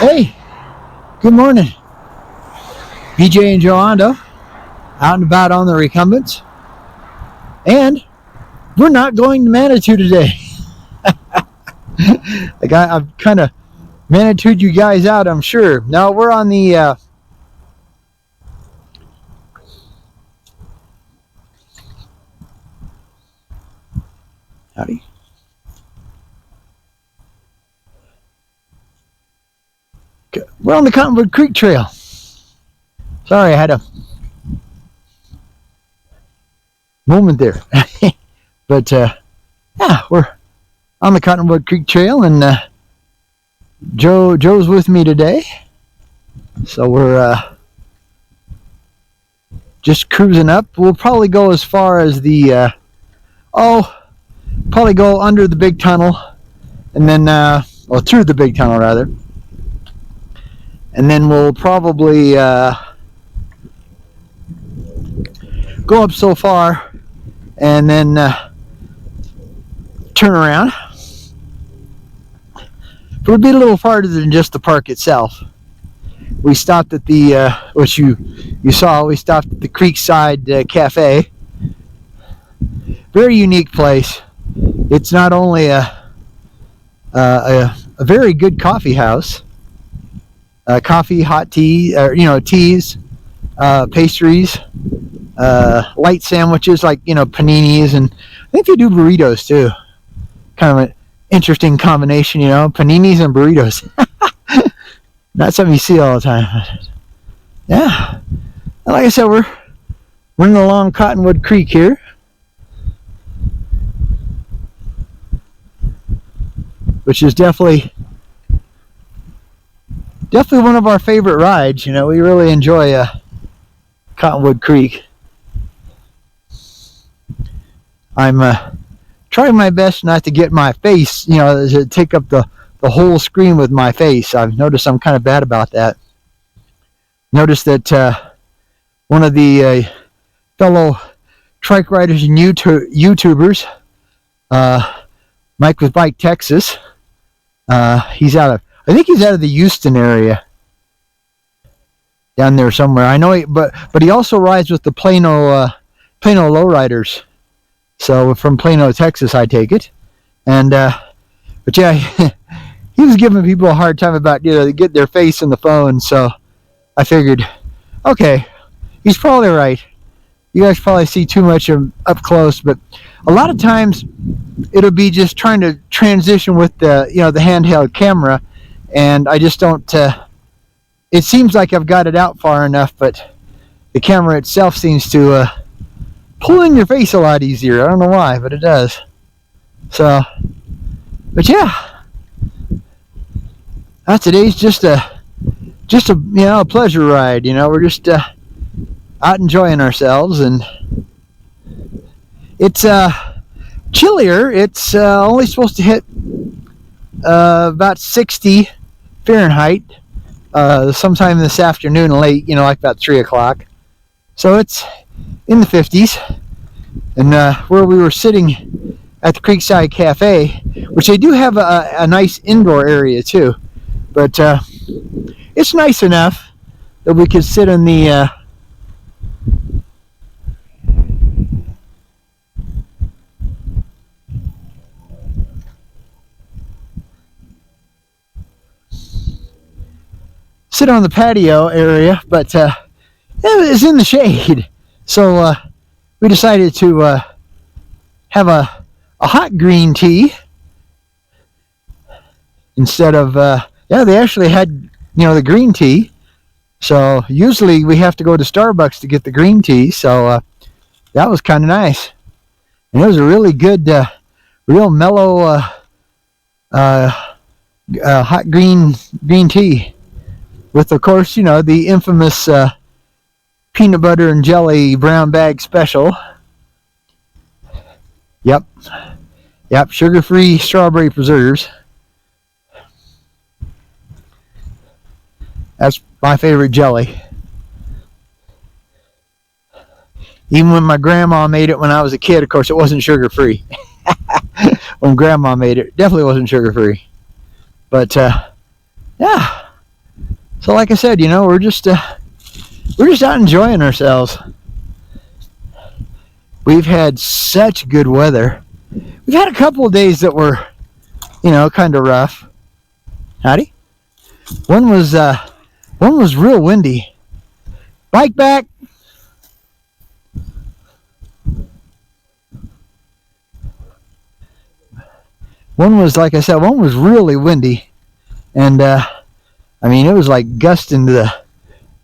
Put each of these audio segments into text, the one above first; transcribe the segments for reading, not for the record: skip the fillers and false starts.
Hey, good morning. BJ and Joando out and about on the recumbents. And we're not going to Manitou today. I've kind of Manitou'd you guys out, I'm sure. No, we're on the howdy. We're on the Cottonwood Creek Trail. Sorry, I had a moment there. But yeah, we're on the Cottonwood Creek Trail, and Joe's with me today. So we're just cruising up. We'll probably go as far as the probably go under the big tunnel, and then through the big tunnel rather. And then we'll probably go up so far and then turn around. But it'll be a little farther than just the park itself. We stopped at the, which you saw, we stopped at the Creekside Cafe. Very unique place. It's not only a very good coffee house. Coffee, hot tea, teas, pastries, light sandwiches like, paninis, and I think they do burritos too. Kind of an interesting combination, paninis and burritos. Not something you see all the time. Yeah. And like I said, we're running along Cottonwood Creek here. Which is definitely one of our favorite rides. We really enjoy Cottonwood Creek. I'm trying my best not to get my face, to take up the whole screen with my face. I've noticed I'm kind of bad about that. Noticed that one of the fellow trike riders and YouTubers, Mike with Bike Texas, I think he's out of the Houston area, down there somewhere. I know, but he also rides with the Plano Lowriders. So from Plano, Texas, I take it. And but yeah, he was giving people a hard time about they get their face in the phone. So I figured, okay, he's probably right. You guys probably see too much of him up close, but a lot of times it'll be just trying to transition with the the handheld camera. And I just don't, it seems like I've got it out far enough, but the camera itself seems to pull in your face a lot easier. I don't know why, but it does. So, but yeah, today's just a pleasure ride. We're just out enjoying ourselves, and it's chillier. It's only supposed to hit about 60 Fahrenheit sometime this afternoon late, like about 3 o'clock. So it's in the 50s. And where we were sitting at the Creekside Cafe, which they do have a nice indoor area too, but it's nice enough that we could sit in the sit on the patio area, but it was in the shade. So we decided to have a hot green tea instead of they actually had the green tea. So usually we have to go to Starbucks to get the green tea. So that was kind of nice, and it was a really good, real mellow hot green tea. With, of course, the infamous peanut butter and jelly brown bag special. Yep, sugar-free strawberry preserves. That's my favorite jelly. Even when my grandma made it when I was a kid, of course, it wasn't sugar-free. When grandma made it, definitely wasn't sugar-free. But, yeah. So like I said, you know, we're just out enjoying ourselves. We've had such good weather. We've had a couple of days that were, you know, kind of rough. Howdy. One was real windy. Bike back. One was, like I said, one was really windy, and I mean, it was like gusting to the,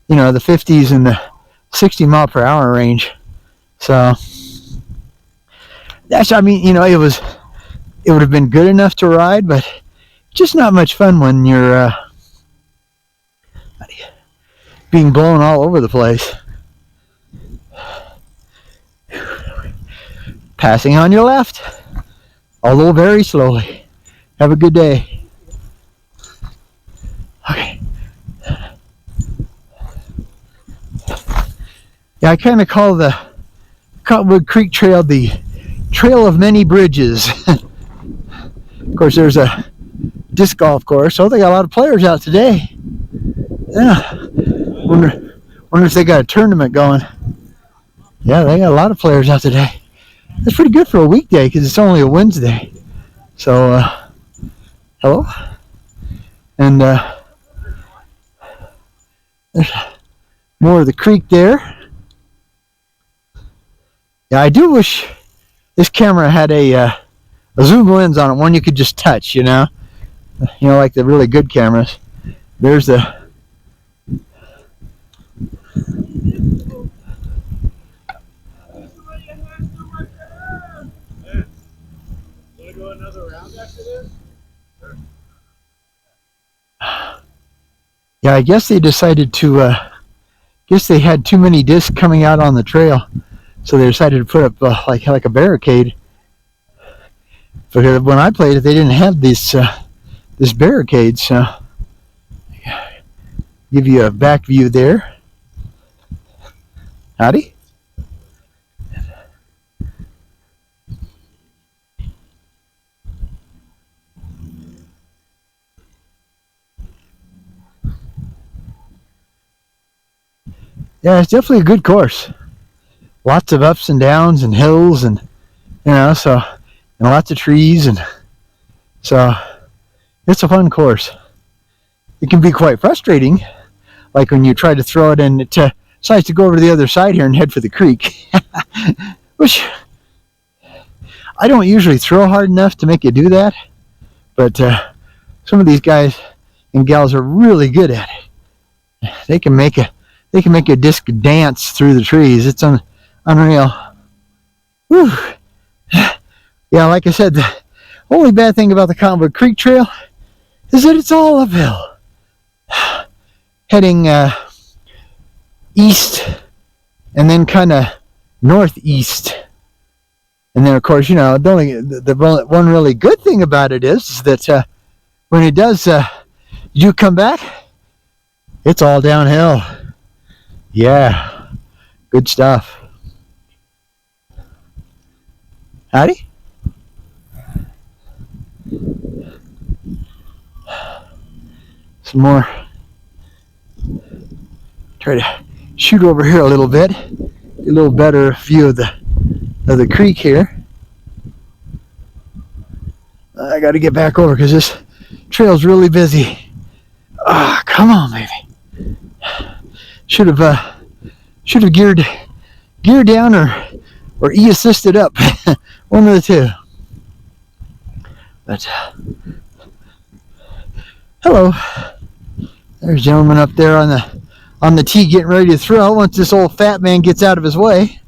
you know, the 50s and the 60 mile per hour range. So that's, I mean, you know, it would have been good enough to ride, but just not much fun when you're being blown all over the place. Passing on your left, although very slowly. Have a good day. Okay. Yeah, I kind of call the Cottonwood Creek Trail the Trail of Many Bridges. Of course, there's a disc golf course, so they got a lot of players out today. Yeah. Wonder if they got a tournament going. Yeah, they got a lot of players out today. That's pretty good for a weekday because it's only a Wednesday. So, hello. And there's more of the creek there. Yeah, I do wish this camera had a zoom lens on it, one you could just touch, you know, like the really good cameras. There's the yeah, I guess they decided to guess they had too many discs coming out on the trail, so they decided to put up like a barricade. Because when I played it, they didn't have this barricade, so give you a back view there. Howdy. Yeah, it's definitely a good course. Lots of ups and downs and hills, and you know, so, and lots of trees, and so it's a fun course. It can be quite frustrating, like when you try to throw it and it decides to go over to the other side here and head for the creek, which I don't usually throw hard enough to make it do that, but some of these guys and gals are really good at it. They can make a disc dance through the trees. It's unreal. Whew. Yeah, like I said, the only bad thing about the Cottonwood Creek Trail is that it's all uphill. Heading east and then kind of northeast. And then, of course, you know, the one really good thing about it is that when it does, you come back, it's all downhill. Yeah, good stuff. Howdy. Some more. Try to shoot over here a little bit, get a little better view of the creek here. I got to get back over because this trail's really busy. Ah, come on, baby. Should have geared down or E-assisted up. One of the two. But hello. There's a gentleman up there on the tee getting ready to throw once this old fat man gets out of his way.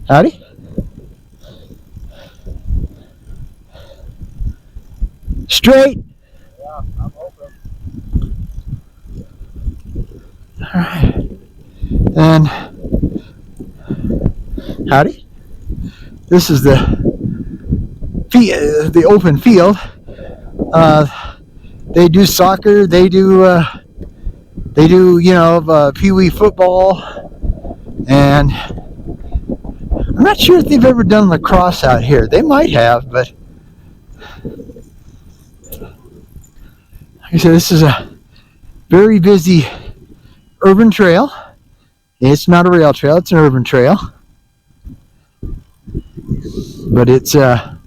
Howdy. Straight. Yeah, I'm open. All right. And howdy. This is the open field. They do soccer. They do you know, pee-wee football, and I'm not sure if they've ever done lacrosse out here. They might have, but So this is a very busy urban trail. It's not a rail trail, it's an urban trail. But it's a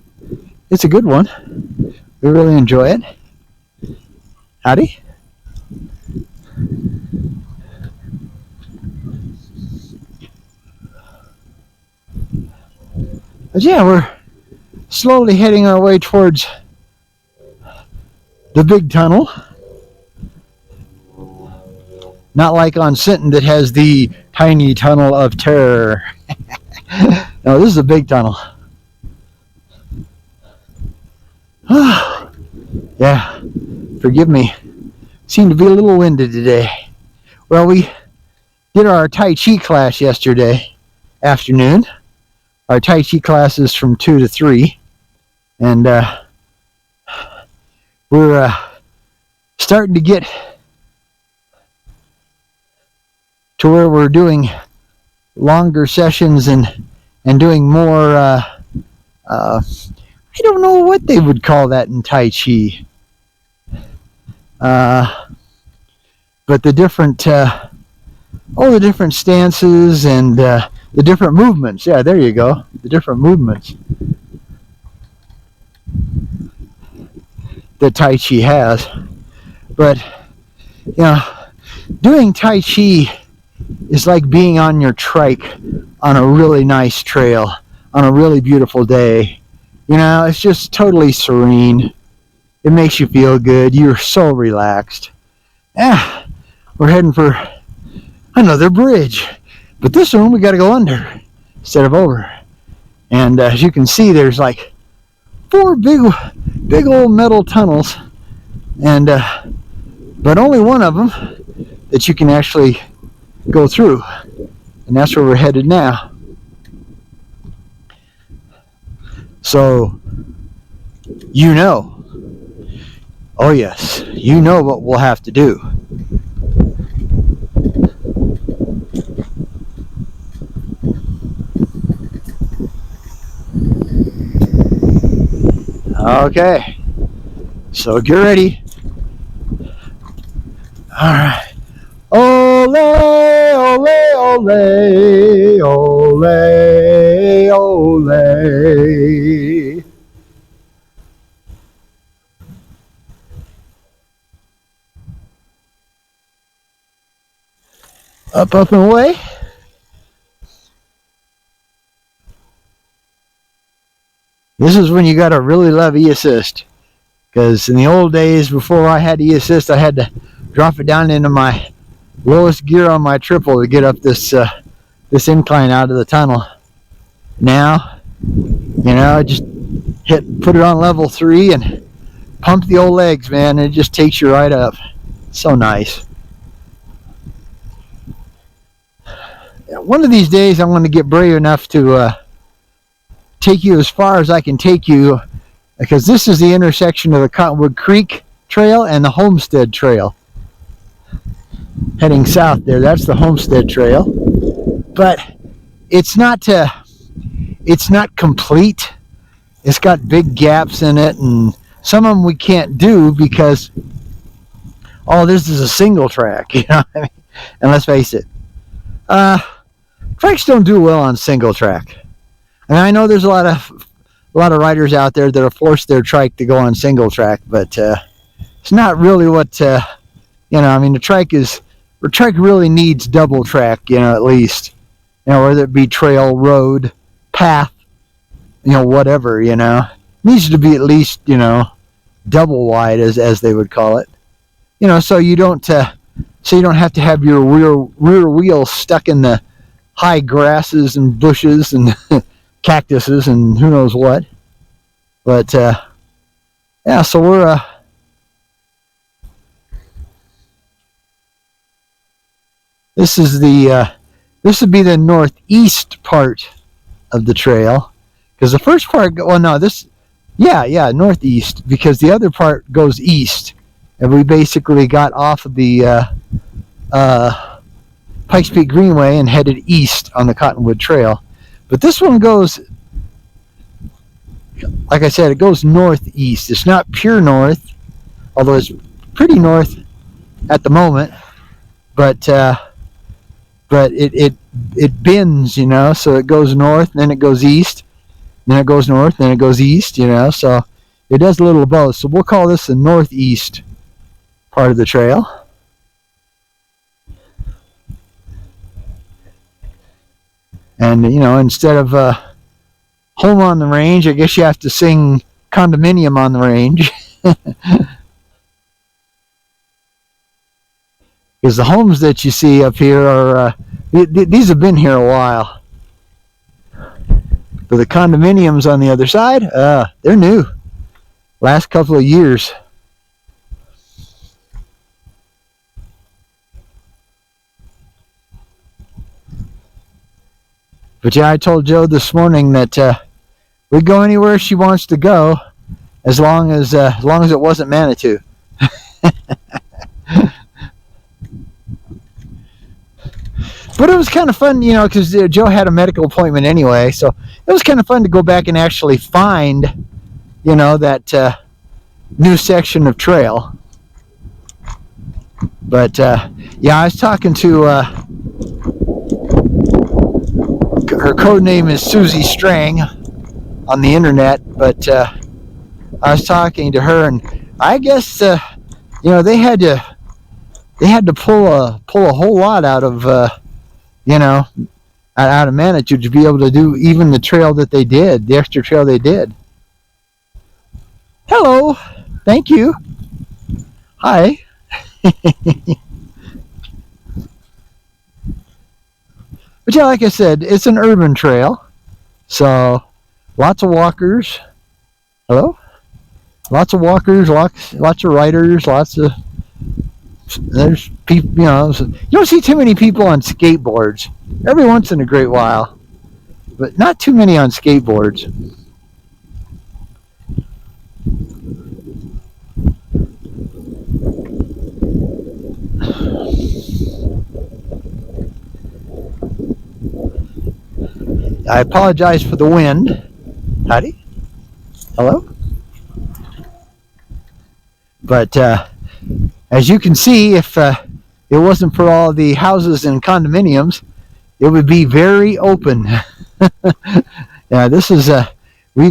good one. We really enjoy it. Howdy. But yeah, we're slowly heading our way towards the big tunnel. Not like on Sinton that has the tiny tunnel of terror. No, this is a big tunnel. Yeah, forgive me. Seem to be a little winded today. Well, we did our Tai Chi class yesterday afternoon. Our Tai Chi class is from 2 to 3. And we're starting to get to where we're doing longer sessions and doing more, I don't know what they would call that in Tai Chi. But the different, the different stances and the different movements. Yeah, there you go. The different movements that Tai Chi has. But, you know, doing Tai Chi is like being on your trike on a really nice trail on a really beautiful day. You know, it's just totally serene. It makes you feel good. You're so relaxed. Yeah, we're heading for another bridge. But this one we got to go under instead of over. And as you can see, there's like 4 big old metal tunnels. And but only one of them that you can actually go through. And that's where we're headed now. So, you know. Oh yes, you know what we'll have to do. Okay, so get ready. All right. Ole, ole, ole, ole, ole. Up, up, and away. This is when you gotta really love E-Assist. Because in the old days, before I had E-Assist, I had to drop it down into my lowest gear on my triple to get up this this incline out of the tunnel. Now, you know, just put it on level 3 and pump the old legs, man. And it just takes you right up. So nice. One of these days, I'm going to get brave enough to take you as far as I can take you, because this is the intersection of the Cottonwood Creek Trail and the Homestead Trail. Heading south there, that's the Homestead Trail. But it's not complete. It's got big gaps in it, and some of them we can't do because this is a single track, you know what I mean? And let's face it, trikes don't do well on single track. And I know there's a lot of riders out there that are forced their trike to go on single track, but it's not really what you know. I mean, the trike really needs double track, you know, at least, you know, whether it be trail, road, path, you know, whatever, you know, it needs to be at least, you know, double wide as they would call it, you know, so you don't have to have your rear wheel stuck in the high grasses and bushes and cactuses and who knows what. But yeah, so we're this would be the northeast part of the trail, because the first part, northeast, because the other part goes east, and we basically got off of the Pikes Peak Greenway and headed east on the Cottonwood Trail. But this one goes, like I said, it goes northeast. It's not pure north, although it's pretty north at the moment, but it bends, you know, so it goes north, then it goes east, then it goes north, then it goes east, you know, so it does a little of both. So we'll call this the northeast part of the trail. And, you know, instead of home on the range, I guess you have to sing condominium on the range. Because the homes that you see up here are, these have been here a while. But the condominiums on the other side, they're new. Last couple of years. But yeah, I told Jo this morning that we'd go anywhere she wants to go, as long as it wasn't Manitou. But it was kind of fun, you know, because Jo had a medical appointment anyway, so it was kind of fun to go back and actually find, you know, that new section of trail. But yeah, I was talking to her code name is Susie Strang on the internet, but I was talking to her, and I guess you know, they had to pull a whole lot out of you know, out of Manitou to be able to do even the trail that they did, the extra trail they did. Hello, thank you. Hi. But yeah, like I said, it's an urban trail, so lots of walkers. Hello? Lots of walkers, lots of riders, there's people, you know, you don't see too many people on skateboards. Every once in a great while, but not too many on skateboards. I apologize for the wind. Howdy. Hello. But as you can see, if it wasn't for all the houses and condominiums, it would be very open. Yeah, this is we're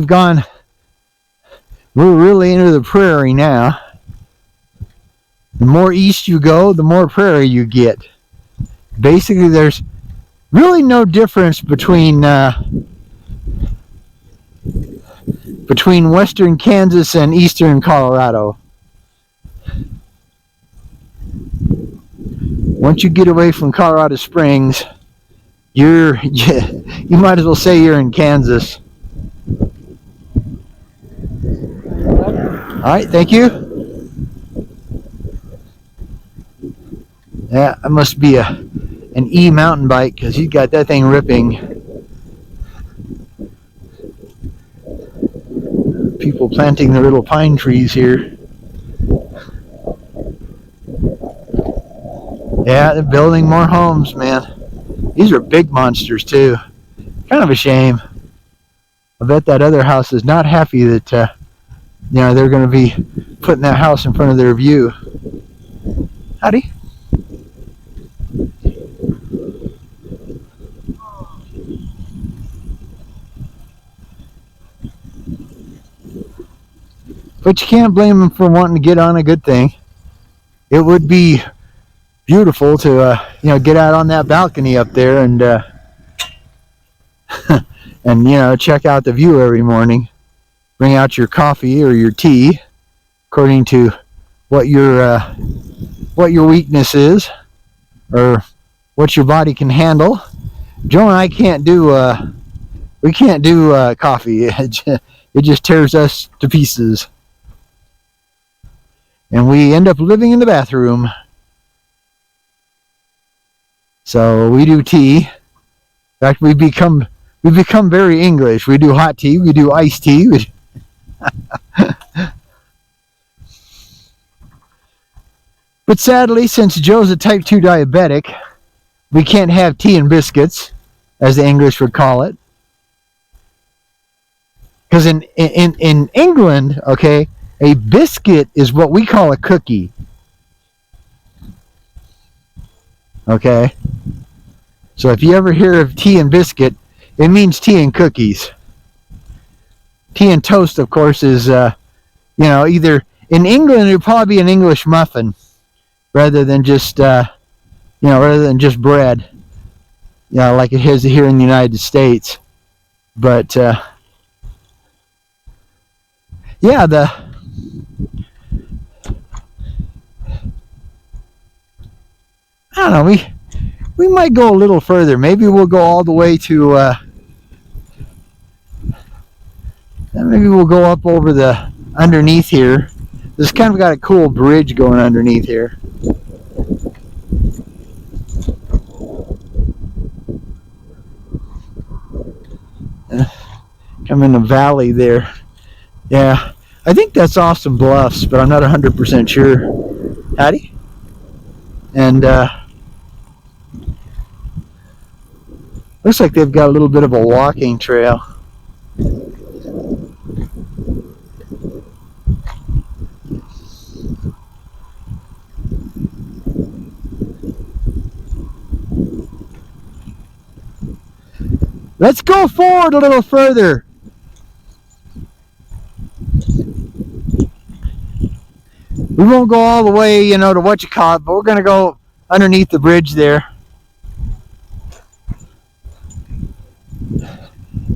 really into the prairie now. The more east you go, the more prairie you get. Basically, there's really no difference between western Kansas and eastern Colorado. Once you get away from Colorado Springs, you might as well say you're in Kansas. All right, thank you. Yeah, that must be an e-mountain bike, because he's got that thing ripping. People planting their little pine trees here. Yeah, they're building more homes, man. These are big monsters too. Kind of a shame. I bet that other house is not happy that you know, they're going to be putting that house in front of their view. Howdy. But you can't blame them for wanting to get on a good thing. It would be beautiful to you know, get out on that balcony up there and and, you know, check out the view every morning. Bring out your coffee or your tea, according to what your weakness is, or what your body can handle. Joe and I can't do we can't do coffee. It just tears us to pieces, and we end up living in the bathroom. So we do tea. In fact, we become very English. We do hot tea. We do iced tea. But sadly, since Joe's a type 2 diabetic, we can't have tea and biscuits, as the English would call it. Because in England, okay, a biscuit is what we call a cookie. Okay? So if you ever hear of tea and biscuit, it means tea and cookies. Tea and toast, of course, is, either in England, it would probably be an English muffin rather than just, bread, like it is here in the United States. But, I don't know, we might go a little further. Maybe we'll go all the way to, maybe we'll go up over the, underneath here. This kind of got a cool bridge going underneath here. Come in the valley there. Yeah, I think that's Austin Bluffs, but I'm not 100% sure. Howdy. And looks like they've got a little bit of a walking trail. Let's go forward a little further. We won't go all the way, to what you call it, but we're going to go underneath the bridge there.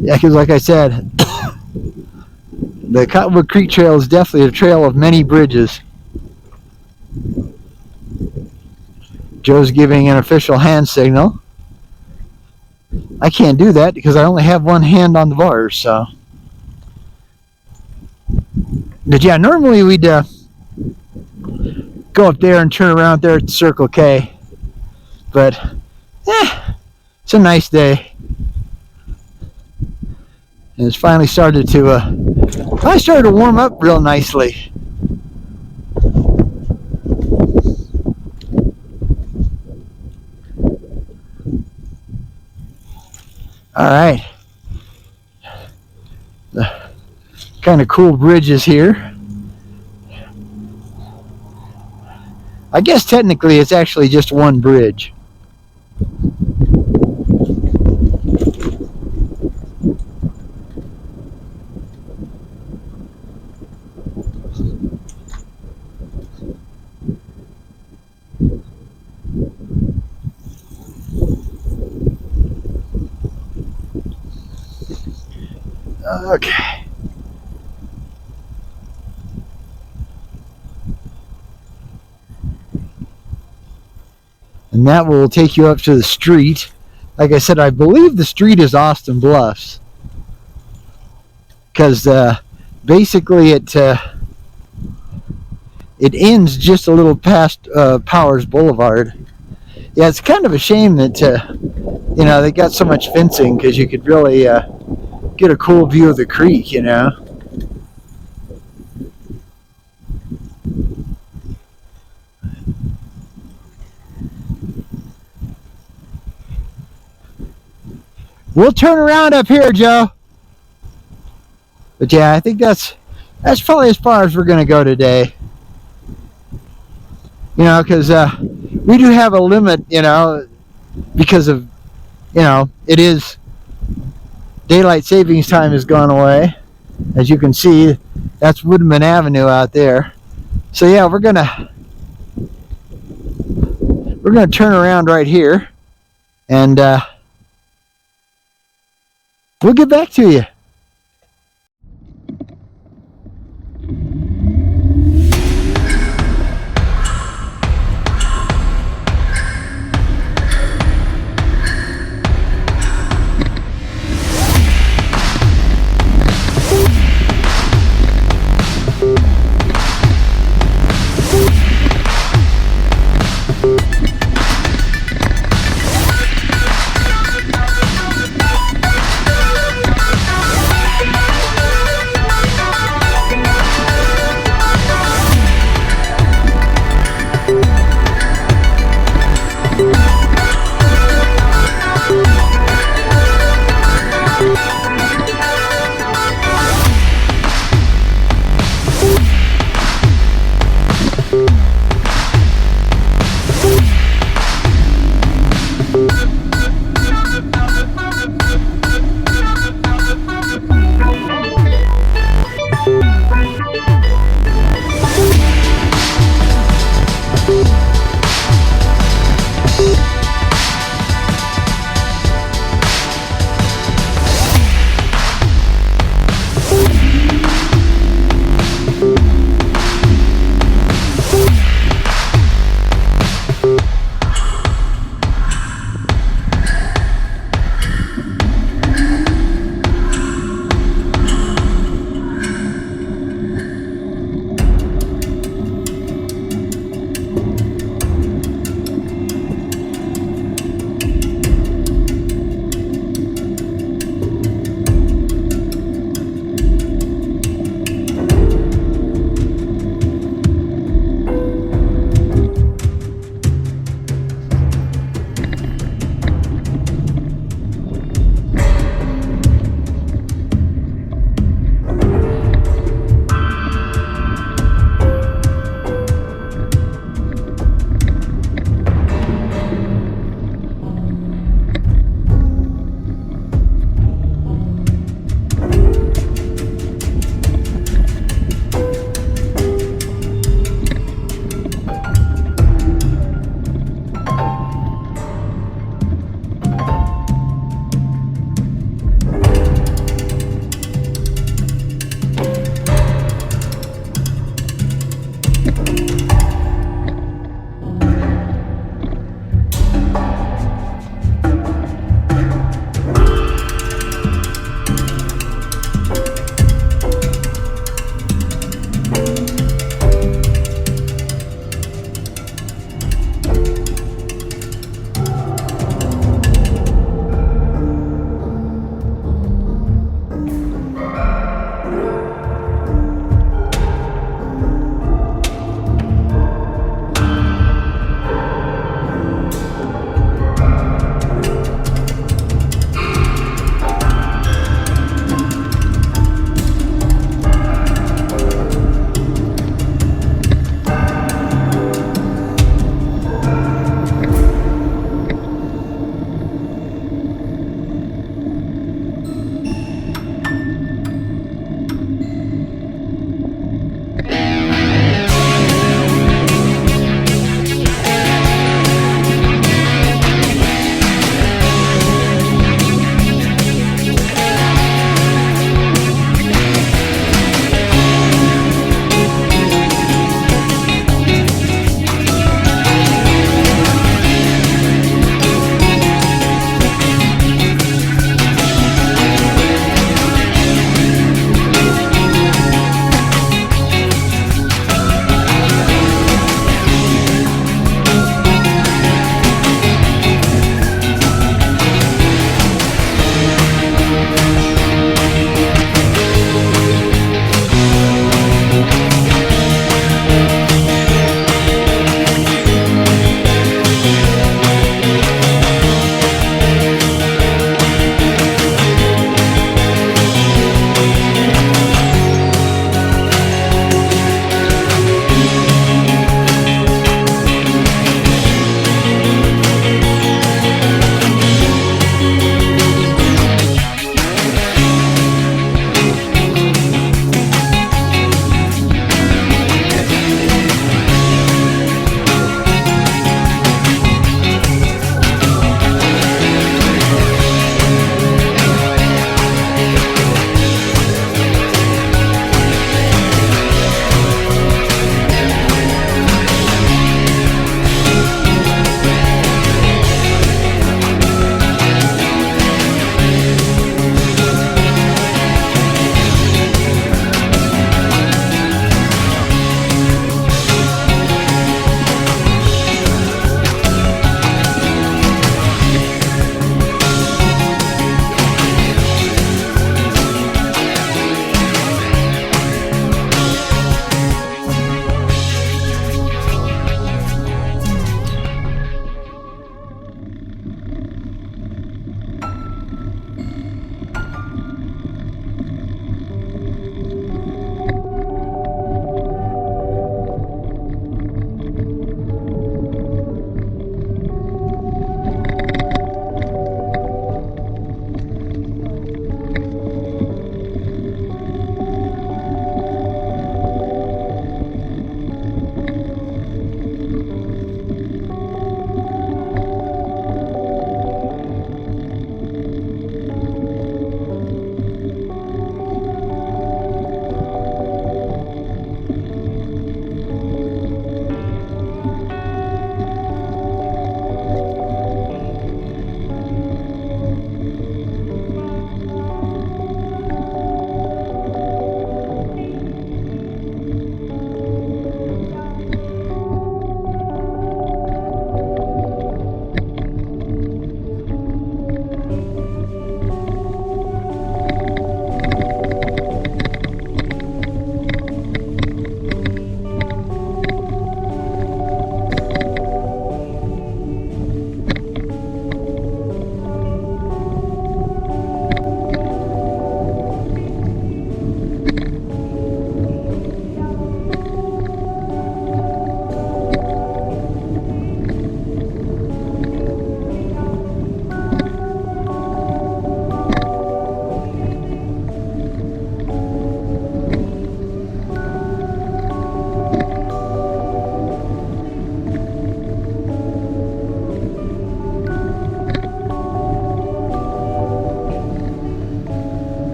Yeah, because like I said, the Cottonwood Creek Trail is definitely a trail of many bridges. Joe's giving an official hand signal. I can't do that because I only have one hand on the bars, so. But yeah, normally we'd go up there and turn around there at Circle K. But, it's a nice day. And it's finally started to warm up real nicely. All right. The kind of cool bridges here. I guess technically it's actually just one bridge. Okay. And that will take you up to the street. Like I said, I believe the street is Austin Bluffs. Because basically it ends just a little past Powers Boulevard. Yeah, it's kind of a shame that, they got so much fencing because you could really get a cool view of the creek, We'll turn around up here, Joe. But yeah, I think that's probably as far as we're going to go today. Because we do have a limit, because of, it is daylight savings time has gone away. As you can see, that's Woodman Avenue out there. So yeah, we're gonna turn around right here, and we'll get back to you.